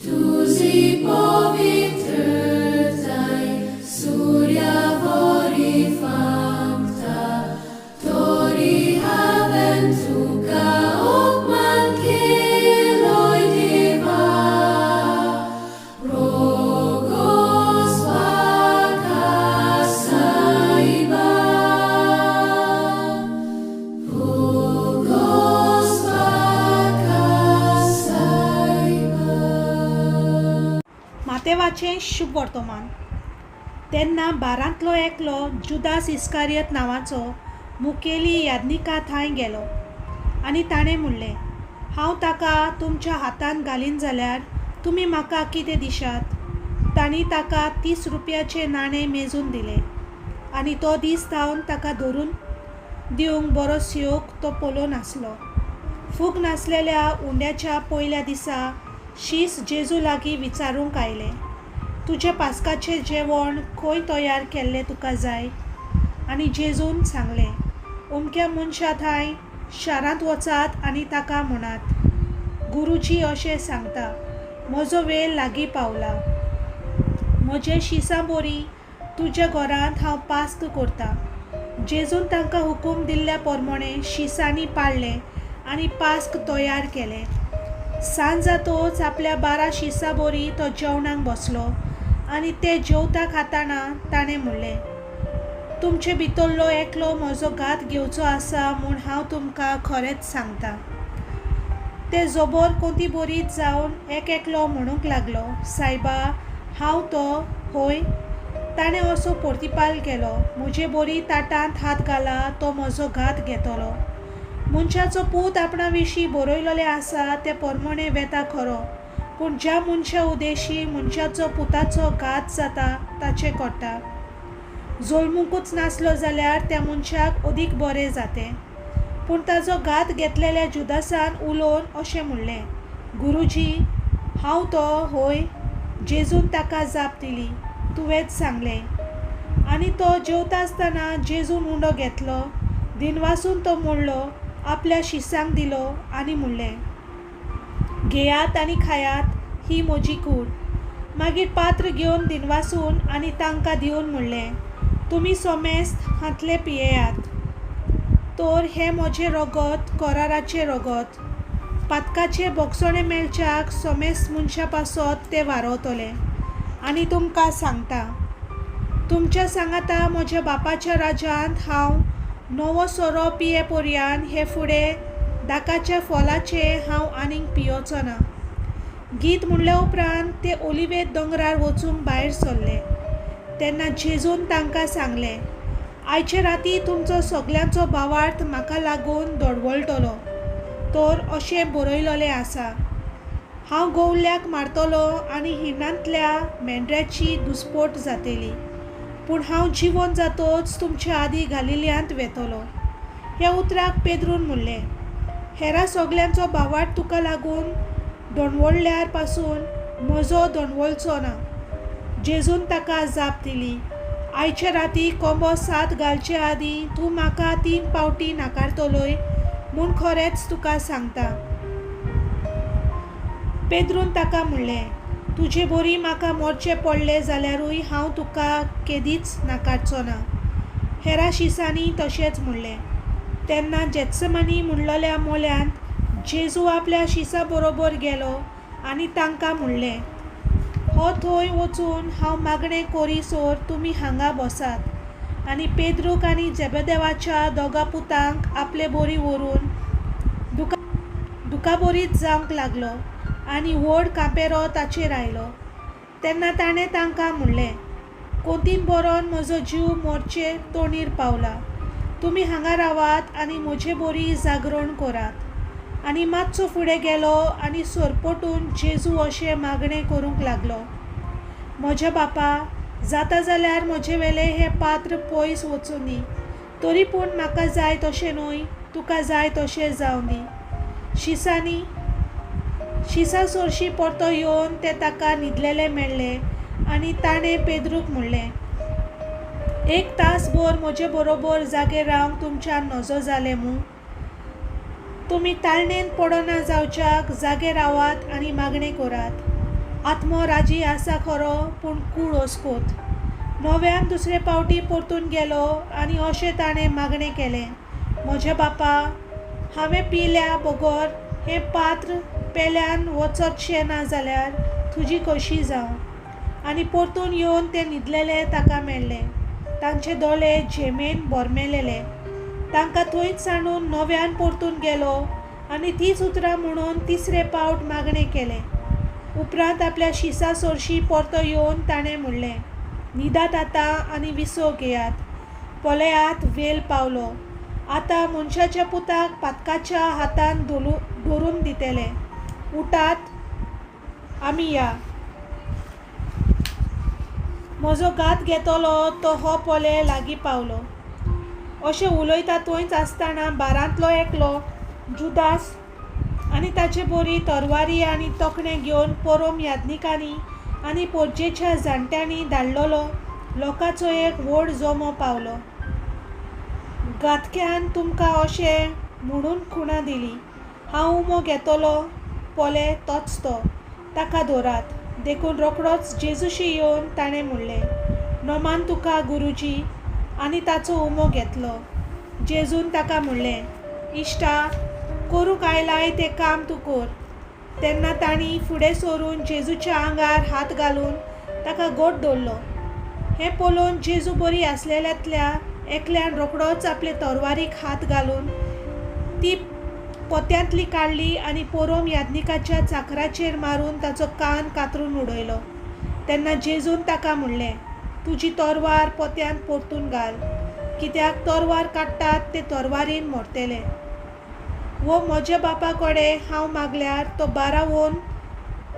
Tuzi povitrutai, Surya vori famta, Tori haventuka okman kiloi diva, Rogos vakasaiba, Rogos vakasaiba. मातेवाचें शुभ वर्तमान. तेन्ना बारांतलो एकलो जुदास इस्कारियत नांवाचो मुखेली याज्ञिका थंय गेलो आनी ताणें म्हणलें, हांव ताका तुमच्या हातांत घालीन जाल्यार तुमी म्हाका कितें दिशात. तांणी ताका 30 रुपयाचें नाणें मेजून दिलें आनी तो दीस जावन ताका धरून दिवंक बरो सियोक तो पळोव नासलो. फूग नासलेल्या उंड्याच्या पयल्या दिसा शीस जेजू लागीं विचारूंक आयलें, तुजें पास्काचें जेवण खंय तयार केल्लें तुका जाय. आनी जेजून सांगलें, अमक्या मनशा थंय शारांत वचात आनी ताका म्हणात, गुरुजी अशें सांगता, म्हजो वेळ लागीं पावला. म्हजे शिसां बोरी तुज्या घरांत हांव पास्क करतां. जेजून तांकां हुकूम दिल्ल्या प्रमाणें शिसांनी पाळलें आनी पास्क तयार केलें. सांज जातोच आपल्या 12 शिसां बोरी तो जेवणाक बसलो आनी ते जेवता खाताना ताणें म्हणलें, तुमचे भितरलो एकलो म्हजो घात घेवचो आसा म्हूण हांव तुमकां खरेंच सांगतां. ते जोबोर कोंती बोरीत जावन एक एकलो म्हणूंक लागलो, सायबा हांव तो. होय, ताणें असो प्रतिपाल केलो, म्हजे बोरी ताटांत हात घाला, तो म्हजो घात घेतलो. मनशाचो पूत आपणा विशीं बरयलोलें आसा ते प्रमाणें वेता खरो, पूण ज्या मनशा उदेशी मनशाचो पुताचो घात जाता ताचें कोट्टा. जल्मुकूच नासलो जाल्यार त्या मनशाक अदीक बरें जातें. पूण ताचो घात घेतलेल्या जुदासान उलोवन अशें म्हणलें, गुरुजी हांव तो. होय, जेजून ताका जाप दिली, तुवेंच सांगलें. आनी तो जेवता आसतना जेजून उंडो घेतलो, दिनवासून तो मोडलो, आपल्या शिसांक दिलो आनी म्हणलें, घेयात आनी खायात, ही म्हजी कूड. मागीर पात्र घेवन दिनवासून आनी तांकां दिवन म्हणलें, तुमी सोमेस्त हातले पियेयात. तर हें म्हजें रगत, कराराचें रगत. पातकाचे बोगसणे मेलच्याक सोमेस्त मनशा पासत ते वारवतले. आनी तुमकां सांगता, तुमच्या सांगाता म्हज्या बापाच्या राज्यांत हांव नवो सोरो पिये पर्यान हे फुडें दाकाच्या फॉलाचे हांव आनीक पियोचो ना. गीत म्हणले उपरांत ते ओलिवेत दोंगरार वचूंक भायर सरले. तेन्ना जेजून तांकां सांगलें, आयचे राती तुमचो सगल्यांचो भावार्थ म्हाका लागून दोडवळटलो. तर अशें बरयलोलें आसा, हांव गवल्याक मारतलो आनी हिनांतल्या मेंढऱ्याची दुस्पोट जातली. पूण हांव जिवोन जातोच तुमच्या आदीं गालिल्यांत वेतलो. ह्या उतराक पेद्रून म्हणलें, हेरा सगल्यांचो भावार्थ तुका लागून दोणवळ्ळ्यार पासून म्हजो दोणवळचो ना. जेजून ताका जाप दिली, आयच्या राती कोंबो 7 घालचे आदीं तूं म्हाका 3 पावटी नाकारतलोय म्हूण खरेंच तुका सांगता. पेद्रून ताका म्हणलें, तुजे बोरी म्हाका मोरचें पडलें जाल्यारूय हांव तुका केदींच नाकारचो ना. हेरा शिसांनी तशेंच म्हणलें. तेन्ना जेत्समानी म्हणलोल्या मोल्यांत जेजू आपल्या शिसां बरोबर गेलो आनी तांकां म्हणलें, हो थंय वचून हांव मागणें करीसोर तुमी हांगा बसात. आनी पेद्रूक आनी जेबेदेवाच्या दोगा पुतांक आपले बोरी व्हरून दुकाबोरीत जावंक लागलो आनी व्हड कांपेरो ताचेर आयलो. तेन्ना ताणें तांकां म्हणलें, कोंतीन बरोवन म्हजो जीव मोरचे तोणीर पावला. तुमी हांगा रावात आनी म्हजे बोरी जागरण करात. आनी मातसो फुडें गेलो आनी सरपटून जेजू अशें मागणें करूंक लागलो, म्हज्या बापा, जाता जाल्यार म्हजे वेले हें पात्र पयस वचूं दी. तरी पूण म्हाका जाय तशें न्हय, तुका जाय तशें जावं दी. शिसा सोरशी परतो येवन ते ताका न्हिदलेले मेळ्ळे आनी ताणें पेद्रूक म्हणलें, 1 तासभर म्हजे बरोबर जागे रावंक तुमच्यान नजो जालें मूं. तुमी ताळणेन पडना जावच्याक जागे रावात आनी मागणें करात. आत्मो राजी आसा खरो पूण कूड ओस्कोत. नव्यान दुसरे पावटी परतून गेलो आनी अशें ताणें मागणें केलें, म्हज्या बापा, हांवें पिल्या बगर हें पात्र पेल्यान वचतशें ना जाल्यार तुजी कशी जावं. आनी परतून येवन ते न्हिदलेले ताका मेळ्ळे. तांचे दोळे झेमेन बोरमेलेले. तांकां थंयच सांडून नव्यान परतून गेलो आनी तीच उतरां म्हणून तिसरे फावट मागणें केलें. उपरांत आपल्या शिसा सोरशी परतो येवन ताणें म्हणलें, न्हिदात आतां आनी विसो घेयात. पळयात वेल पावलो. आतां मनशाच्या पुताक पातकाच्या हातान धरून दितले. उठात, आमी या. म्हजो गात घेतलो तो हो पोले लागीं पावलो. अशें उलयता थंयच आसतना बारांतलो एकलो जुदास आनी ताचे बोरी तरवारी आनी तोखणे घेवन परम यादनिकांनी आनी पोरजेच्या जाणट्यांनी धाडलोलो लोकांचो एक व्हड जोमो पावलो. गातक्यान तुमकां अशें म्हणून खुणा दिली, हांव उमो घेतलो पोले तोच तो, ताका धरात. देखून रोखडोच जेजूशी येवन ताणें म्हणलें, नोमान तुका गुरुजी, आनी ताचो उमो घेतलो. जेजून ताका म्हणलें, इश्टा, करूंक आयलाय तें काम तूं कर. तेन्ना तांणी फुडें सरून जेजूच्या आंगार हात घालून ताका घोट धरलो. हें पळोवन जेजू बरी आसलेल्यांतल्या एकल्यान रोखडोच आपले तरवारीक हात घालून ती पोत्यांतली काडली आनी परम यादनिकाच्या चाकराचेर मारून ताचो कान कातरून उडयलो. तेन्ना जेजून ताका म्हणलें, तुजी तरवार पोत्यांत परतून घाल, कित्याक तरवार काडटात ते तरवारीन मरतले. वो म्हज्या बापा कडेन हांव मागल्यार तो बारावून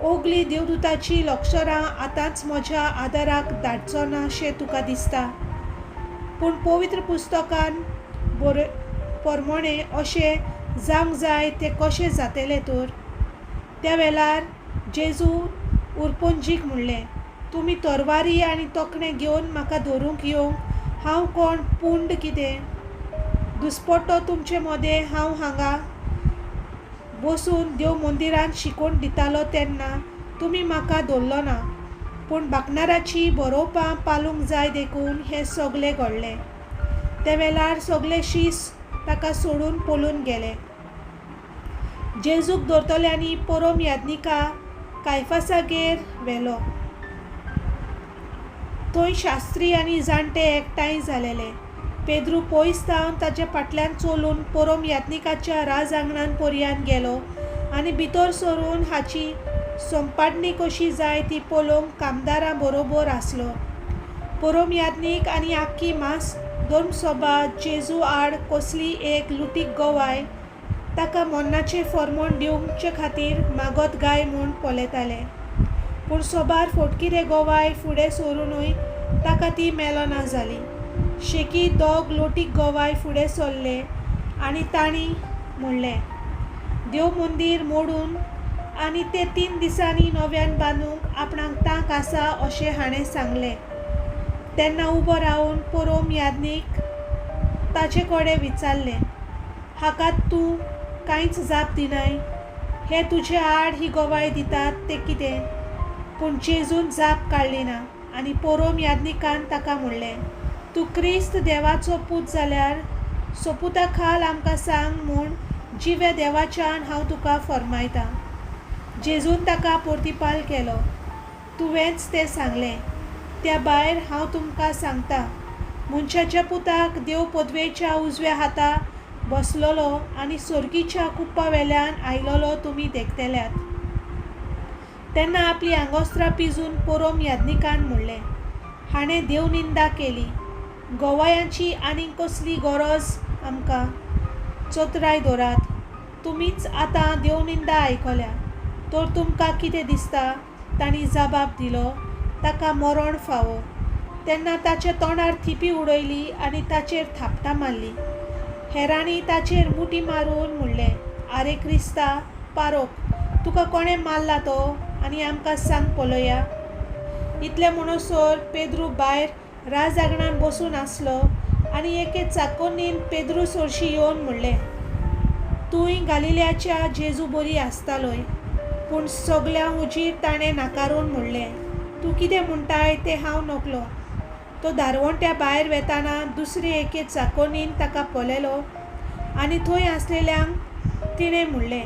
ओगली देवदूताची लक्षरां आतांच म्हज्या आदाराक धाडचो ना अशें तुका दिसता. पूण पवित्र पुस्तकान प्रमाणें अशें जावंक जाय तें कशें जातलें तर. त्या वेळार जेजू उरपोंजीक म्हणलें, तुमी तरवारी आनी तोखणे घेवन म्हाका धरूंक येवंक हांव कोण पुंड कितें? दुस्पट्टो तुमचे मदें हांव हांगा बसून देव मंदिरांत शिकोवन दितालो तेन्ना तुमी म्हाका धरलो ना. पूण बाकणाराची बरोवपां पालूंक जाय देखून हें सगलें घडलें. ते वेळार सगळे शीस ताका सोडून पळून गेले. जेजूक धरतल्यांनी परम यादनिका कायफासागेर व्हेलो. थंय शास्त्री आनी जाणटे एकठांय जालेले. पेद्रू पयस जावन ताच्या फाटल्यान चलून परम यादनिकाच्या राज आंगणान पर्यान गेलो आनी भितर सरून हाची संपादणी कशी जाय ती पळोवंक कामदारां बरोबर आसलो. परम यादनीक आनी आख्खी मास धर्मसभा जेजू आड कसली एक लुटीक गोवाय ताका मन्नाचें फर्मोण दिवचे खातीर मागत गाय म्हूण पळयताले. पूण सोबार फोटकिरे गोवाय फुडें सरूनय ताका ती मेलना जाली. शेकी दोग लोटीक गोवाय फुडें सरले आनी तांणी म्हणलें, देव मंदीर मोडून आनी ते 3 दिसांनी नव्यान बांदूंक आपणाक तांक आसा अशें हाणें सांगलें. तेन्ना उबो रावन परम यादनीक ताचे कडेन विचारलें, हाका तूं कांयच जाप दिनाय? हे तुजे आड ही गोवाय दितात तें कितें? पूण जेजून जाप काडली ना आनी परम यादनिकान ताका म्हणलें, तूं क्रिस्त देवाचो पूत जाल्यार सोपुता खाल आमकां सांग म्हूण जिवे देवाच्यान हांव तुका फरमायतां. जेजून ताका प्रतिपाल केलो, तुवेंच तें सांगलें. त्या भायर हांव तुमकां सांगतां, मनशाच्या पुताक देव पदवेच्या उजव्या हाता बसलोलो आनी सर्गीच्या कुप्पा वेल्यान आयलोलो तुमी देखतल्यात. तेन्ना आपली आंगोस्त्रां पिजून परम यादनिकान म्हणलें, हाणें देवनिंदा केली. गोवायांची आनीक कसली गरज आमकां? चोतराय धरात. तुमीच आतां देवनिंदा आयकल्या. तर तुमकां कितें दिसता? तांणी जबाब दिलो, ताका मरण फावो. तेन्ना ताच्या तोंडार थिपी उडयली आनी ताचेर थापटां मारली. हेरांनी ताचेर मुठी मारून म्हणलें, आरे क्रिस्ता, पारोक, तुका कोणें मारला तो आनी आमकां सांग पळया. इतलें म्हणसर पेद्रू भायर राजांगणान बसून आसलो आनी एके चाकोनीन पेद्रू सोरशी येवन म्हणलें, तूंय गालिल्याच्या जेजू बरी आसतालोय. पूण सगल्या हुजीर ताणें नाकारून म्हणलें, तूं कितें म्हणटाय तें हांव नकलो. तो दारवंट्या भायर वेताना दुसरे एके चाकोनीन ताका पळयलो आनी थंय आसलेल्यांक तिणें म्हणलें,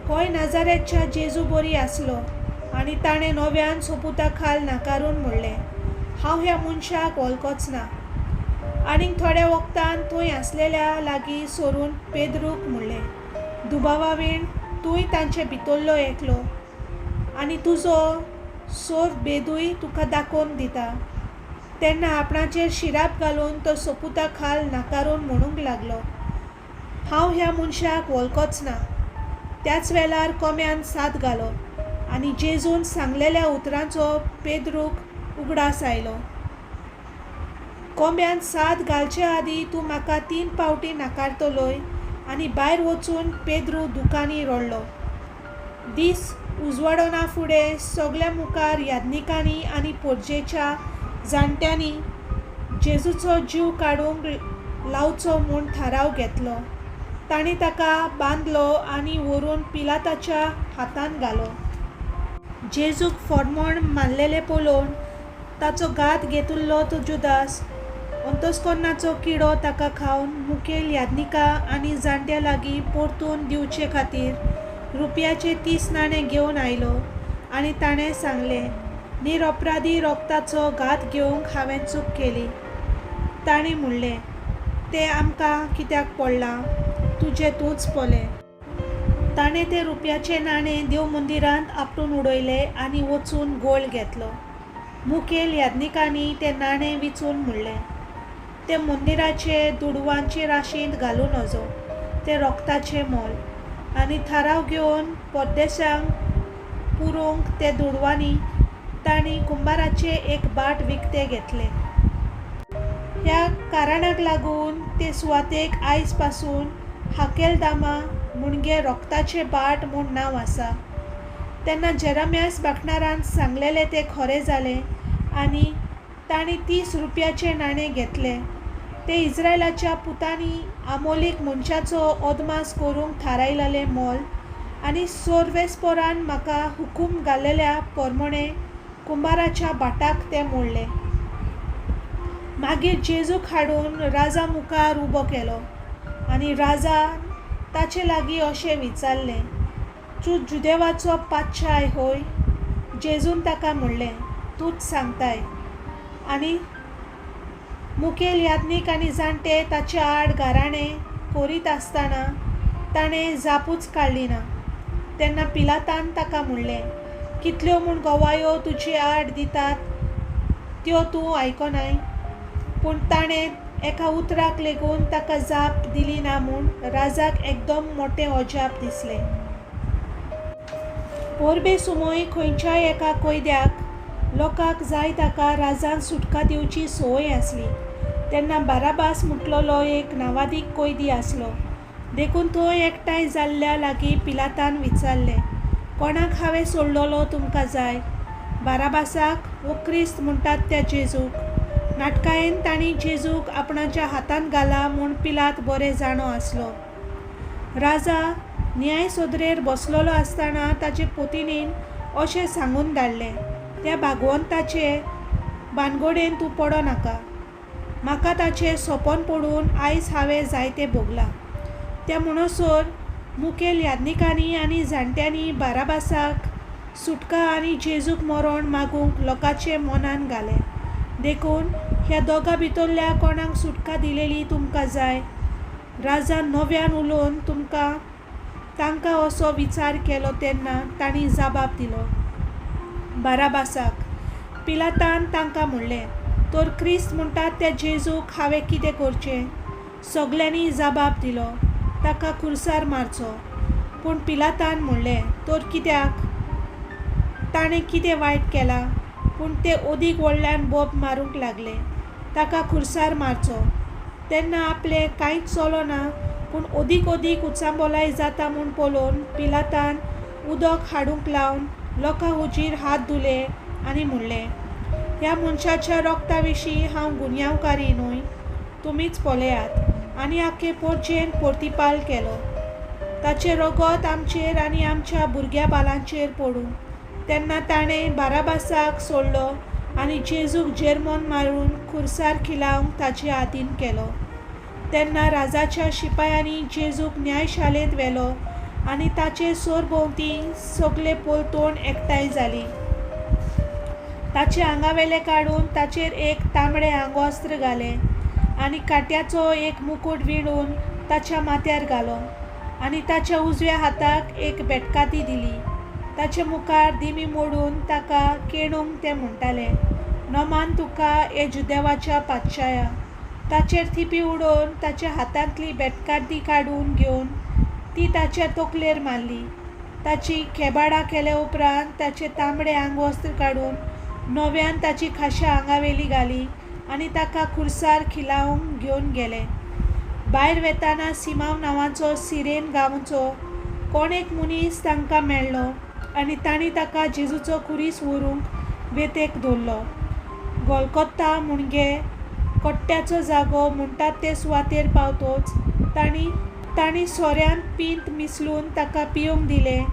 होय नाजारेतच्या जेजू बरी आसलो. आनी ताणें नव्यान सोपुता खाल नाकारून म्हणलें, हांव ह्या मनशाक वळखोच ना. आनीक थोड्या वक्तान थंय आसलेल्या लागीं सरून पेद्रूक म्हणलें, दुबावावीण तूंय तांचे भितरलो एकलो आनी तुजो सोर बेदूय तुका दाखोवन दिता. तेन्ना आपणाचेर शिराप घालून तो सोपुता खाल नाकारून म्हणूंक लागलो, हांव ह्या मनशाक वळखोच ना. त्याच वेळार कोंब्यान साद घालो आनी जेजून सांगलेल्या उतरांचो पेद्रूक उगडास आयलो. कोंब्यान साद घालचे आदीं तूं म्हाका 3 फावटी नाकारतलोय. आनी भायर वचून पेद्रू दुकानी रोडलो. दीस उजवाडना फुडें सगल्या मुखार यादनिकांनी आनी पोरजेच्या जाणट्यांनी जेजूचो जीव काडूंक लावचो म्हूण थाराव घेतलो. तांणी ताका बांदलो आनी व्हरून पिलाताच्या हातान घालो. जेजूक फोडमोण मारलेले पळोवन ताचो घात घेतिल्लो तो जुदास अंतस्करणाचो किडो ताका खावन मुखेल यादनिका आनी जाणट्या लागीं परतून दिवचे खातीर रुपयाचे 30 नाणे घेवन आयलो. आनी ताणें सांगलें, निरपराधी रोगताचो घात घेवंक हांवें चूक केली. ताणें म्हणलें, तें आमकां कित्याक पडलां, तुजें तूंच पळय. ताणें ते रुपयाचे नाणें देव मंदिरांत आपटून उडयले आनी वचून गोळ घेतलो. मुखेल यादनिकांनी ते नाणें विचून म्हणलें, ते मंदिराचे दुडवांचे राशींत घालून नजो, ते रोगताचें मोल. आनी थाराव घेवन परदेशांक पुरोवंक ते दुडवांनी तांणी कुंभाराचे एक बाट विकते घेतले. ह्या कारणाक लागून ते सुवातेक आयज पासून हाकेलदामा म्हणजे रोगताचे बाट म्हूण नांव आसा. तेन्ना जेरम्यास भाटणारान सांगलेलें तें खरें जालें आनी तांणी 30 रुपयाचे नाणें घेतले. ते इस्रायलाच्या पुतांनी आमोलीक मनशाचो अदमास करूंक थारायलेलें मोल. आनी सोर्वेस्पोरान म्हाका हुकूम घाल्लेल्या पोरमोणे कुंभाराच्या बाटाक ते मोडले. मागीर जेजूक हाडून राजा मुखार उबो केलो आनी राजा ताचे लागीं अशें विचारलें, तूं जुदेवाचो पादशाह होय? जेजून ताका म्हणलें, तूंच सांगताय. आनी मुखेल यादनीक आनी जाणटे ताचे आड गाराणें करीत आसतना ताणें जापूच काडली ना. तेन्ना पिलातान ताका म्हणलें, कितल्यो म्हूण गोवायो तुजे आड दितात त्यो तूं आयकोनाय. पूण ताणें एका उतराक लेगून ताका जाप दिली ना म्हूण राजाक एकदम मोठें अजाप दिसलें. पोरबे सुमोय खंयच्याय एका कैद्याक लोकांक जाय ताका राजान सुटका दिवची संवय आसली. तेन्ना बाराबास म्हटलोलो एक नावादीक कैदी आसलो. देखून थंय एकठांय जाल्ल्या लागीं पिलातान विचारलें, कोणाक हांवें सोडलोलो तुमकां जाय, बाराबासाक वो क्रिस्त म्हणटात त्या जेजूक? नाटकायेन तांणी जेजूक आपणाच्या हातान घाला म्हूण पिलात बरें जाणो आसलो. राजा न्याय सोदरेर बसलोलो आसतना ताचे पत्नीन अशें सांगून धाडलें, त्या भागवंताचे भानगडेन तूं पडो नाका. म्हाका ताचें सोपन पडून आयज हांवें जायतें भोगलां. त्या म्हणसर मुखेल यादनिकांनी आनी जाणट्यांनी बाराबासाक सुटका आनी जेजूक मरण मागूंक लोकांचे मनान घालें. देखून ह्या दोगां भितरल्या कोणाक सुटका दिलेली तुमकां जाय? राजान नव्यान उलोवन तांकां असो विचार केलो तेन्ना तांणी जबाब दिलो, बाराबासाक. पिलातान तांकां म्हणलें, तर क्रिस्त म्हणटात त्या जेजूक हांवें कितें करचें? सगल्यांनी जबाब दिलो, ताका खुर्सार मारचो. पूण पिलातान म्हणलें, तर कित्याक? ताणें कितें वायट केलां? पूण ते ओदीक व्हडल्यान बोब मारूंक लागले, ताका खुर्सार मारचो. तेन्ना आपलें कांयच चलो ना पूण ओदीक उचांबोलाय जाता म्हूण पळोवन पिलातान उदक हाडूंक लावन लोकां हुजीर हात धुले आनी म्हणलें, ह्या मनशाच्या रोगता विशीं हांव गुन्यांवकारी न्हय, तुमीच पळयात. आनी आख्खे पोरचेन परतिपाल केलो. ताचे रगत आमचेर आनी आमच्या भुरग्या बालांचेर पडूं. तेन्ना ताणें बाराबासाक सोडलो आनी जेजूक जेरमोन मारून खुर्सार खिलावंक ताचे आदीन केलो. तेन्ना राजाच्या शिपायांनी जेजूक न्यायशाळेंत व्हेलो आनी ताचे सोरभोंवती सगळे पलतोण एकठांय जालीं. ताचे आंगावेले काडून ताचेर एक तांबडें आंगवस्त्र घालें आनी काट्याचो एक मुकुट विणून ताच्या माथ्यार घालो आनी ताच्या उजव्या हाताक एक बेटकाती दिली. ताचे मुखार दिमी मोडून ताका केणूंक ते म्हणटाले, नोमान तुका हे जुदेवाच्या पातशाया. ताचेर थिपी उडोवन ताच्या हातांतली बेटकाती काडून घेवन ती ताच्या तकलेर मारली. ताची खेबाडां केले उपरांत ताचें तांबडें आंगवस्त्र काडून नव्यान ताची खाशा आंगावेली घाली आनी ताका खुर्सार खिलावंक घेवन गेले. भायर वेताना सिमाव नांवाचो सिरेन गांवचो कोण एक मनीस तांकां मेळ्ळो आनी तांणी ताका जेजूचो खुरीस व्हरूंक वेतेक दवरलो. गोलगोथा म्हणगे कट्ट्याचो जागो म्हणटात ते सुवातेर पावतोच तांणी सोऱ्यान पींत मिसलून ताका पिवंक दिलें,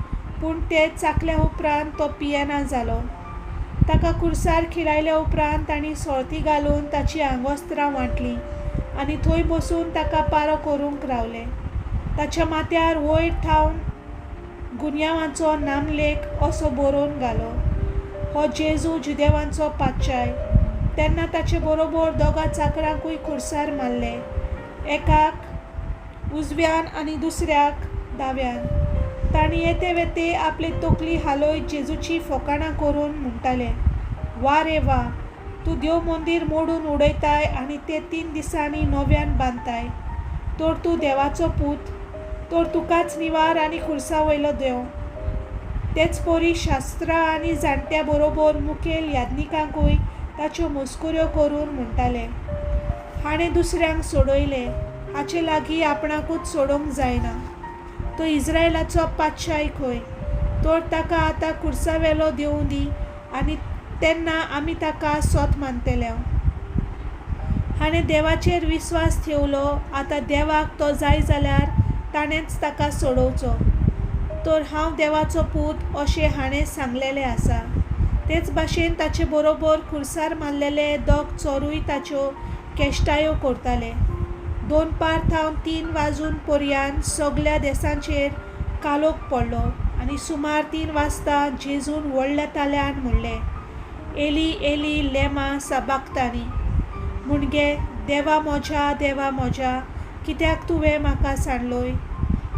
पूण ते चाखल्या उपरांत तो पियेना जालो. ताका खुर्सार खिलायल्या उपरांत तांणी सोळथी घालून ताची आंगवस्त्रां वांटलीं आनी थंय बसून ताका पारो करूंक रावले. ताच्या माथ्यार वयर ठावन गुन्यांवाचो नामलेख असो बरोवन घालो, हो जेजू जुदेवांचो पातशाय. तेन्ना ताचे बरोबर दोगा चाकरांकूय खुर्सार मारले, एकाक उजव्यान आनी दुसऱ्याक दाव्यान. तांणी येते वेते आपली तकली हालयत जेजूची फकाणां करून म्हणटाले, वा रे वा, तूं देव मंदीर मोडून उडयताय आनी ते 3 दिसांनी नव्यान बांदताय. तर तूं देवाचो पूत, तर तुकाच निवार आनी खुर्सा वयलो देव. तेच परी शास्त्रां आनी जाणट्या बरोबर मुखेल यादनिकांकूय ताच्यो मस्कुऱ्यो करून म्हणटाले, हाणें दुसऱ्यांक सोडयले, हाचे लागीं आपणाकूच सोडूंक जायना. तो इस्रायलाचो पातशाय खंय? तर ताका आतां खुर्सावेलो देंवू दी आनी तेन्ना आमी ताका सोत मानतले. हाणें देवाचेर विस्वास ठेवलो, आतां देवाक तो जाय जाल्यार ताणेंच ताका सोडोवचो. तर हांव देवाचो पूत अशें हाणें सांगलेलें आसा. तेच भाशेन ताचे बरोबर खुर्सार मारलेले दोग चोरूय ताच्यो केश्टायो करताले. 2 पार थावन 3 वाजून पर्यान सगल्या देसांचेर कालोक पडलो आनी सुमार 3 वाजता जेजून व्हडल्या ताल्यान म्हणलें, एली एली लेमा साबाक्तानी, म्हणगे देवा म्हज्या कित्याक तुवें म्हाका सांडलोय.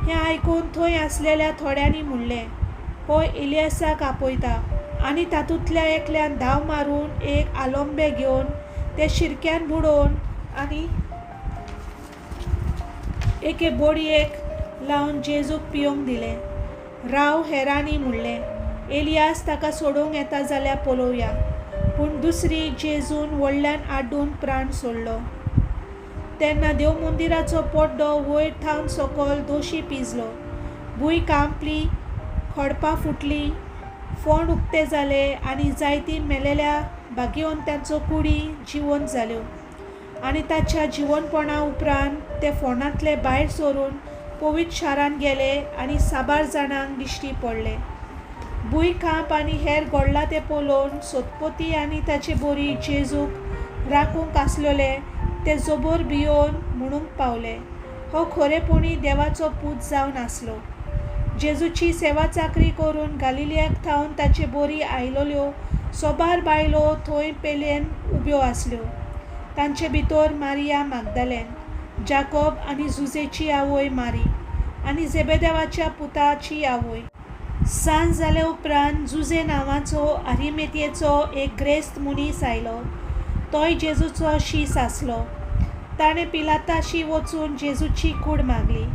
हें आयकून थंय आसलेल्या थोड्यांनी म्हणलें, हो एलियासाक आपयता. आनी तातूंतल्या एकल्यान धांव मारून एक आलोंबे घेवन ते शिरक्यान बुडोवन आनी एके बोडयेक लावन जेजूक पिवंक दिलें. राव हेरांनी म्हणलें, एलियास ताका सोडूंक येता जाल्यार पळोवया. पूण दुसरी जेजून व्हडल्यान आड्डून प्राण सोडलो. तेन्ना देव मंदिराचो पड्डो वयर थावन सकयल दोशी पिजलो. भूंय कांपली, खडपां फुटलीं, फोंड उक्ते जाले आनी जायतीं मेलेल्या भाग्यवंतांचो कुडी जिवंत जाल्यो. आनी ताच्या जिवनपणा उपरांत ते फोंडांतले भायर सरून पवित्र शारान गेले आनी साबार जाणांक दिश्टी पडले. भूंय कांप आनी हेर घडलां तें पळोवन सोदपोती आनी ताचे बोरी जेजूक राखूंक आसलेले ते जोबोर भियोन म्हणूंक पावले, हो खरेपणी देवाचो पूत जावन आसलो. जेजूची सेवा चाकरी करून गालिलियाक थावन ताचे बोरी आयलोल्यो सोबार बायलो थंय पेलेन उब्यो आसल्यो. तांचे भितर मारिया मागदलेन, जाकोब आनी जुजेची आवय मारी आनी जेबेदेवाच्या पुताची आवय. सांज जाले उपरांत जुजे नांवाचो आरिमेथयेचो एक ग्रेस्त मनीस आयलो. तोय जेजूचो शीस आसलो. ताणें पिलाताशी वचून जेजूची कूड मागली.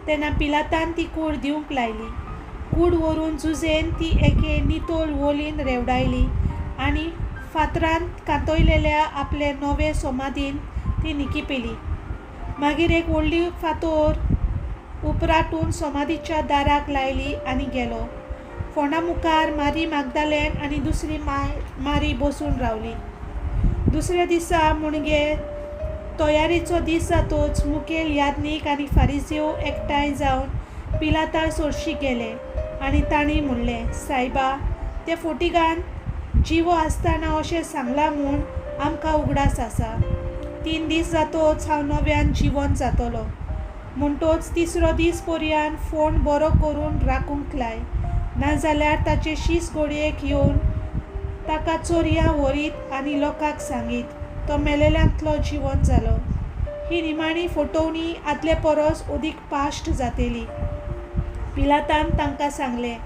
तेन्ना पिलातान ती कूड दिवंक लायली. कूड व्हरून जुजेन ती एके नितोळ वोलीन रेवडायली आनी फातरांत कातयलेल्या आपले नवे समाधीन ती निकिपेली. मागीर एक व्हडली फातर उपराटून समाधीच्या दाराक लायली आनी गेलो. फोंडा मुखार मारी मागदलेन आनी दुसरी मारी बसून रावली. दुसऱ्या दिसा म्हणगे तयारीचो दीस जातूच मुखेल यादनीक आनी फारिजीव एकठांय जावन पिलातार सोडशी गेले आनी तांणी म्हणलें, सायबा, ते फोटिगान जिवो आसतना अशें सांगलां म्हूण आमकां उगडास आसा. 3 दीस जातोच हांव नव्यान जिवंत जातलो. म्हणटोच तिसरो दीस पर्यान फोण बरो करून राखूंक लाय, नाजाल्यार ताचे शीस घोडयेक येवन ताका चोरयां व्हरीत आनी लोकांक सांगीत, तो मेलेल्यांतलो जिवंत जालो. ही निमाणी फटोवणी आदले परस ओदीक पाश्ट जातेली. पिलातान तांकां सांगलें,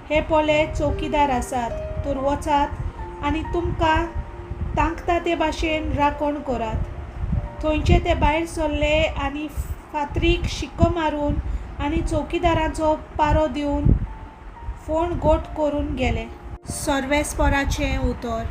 हे पोले चौकीदार आसात, तर वचात आनी तुमकां तांकता ते भाशेन राखण करात. थंयचे ते भायर सरले आनी फातरीक शिक्को मारून आनी चौकीदारांचो पारो दिवन फोण गोट करून गेले. सर्वेस्पराचें उतर.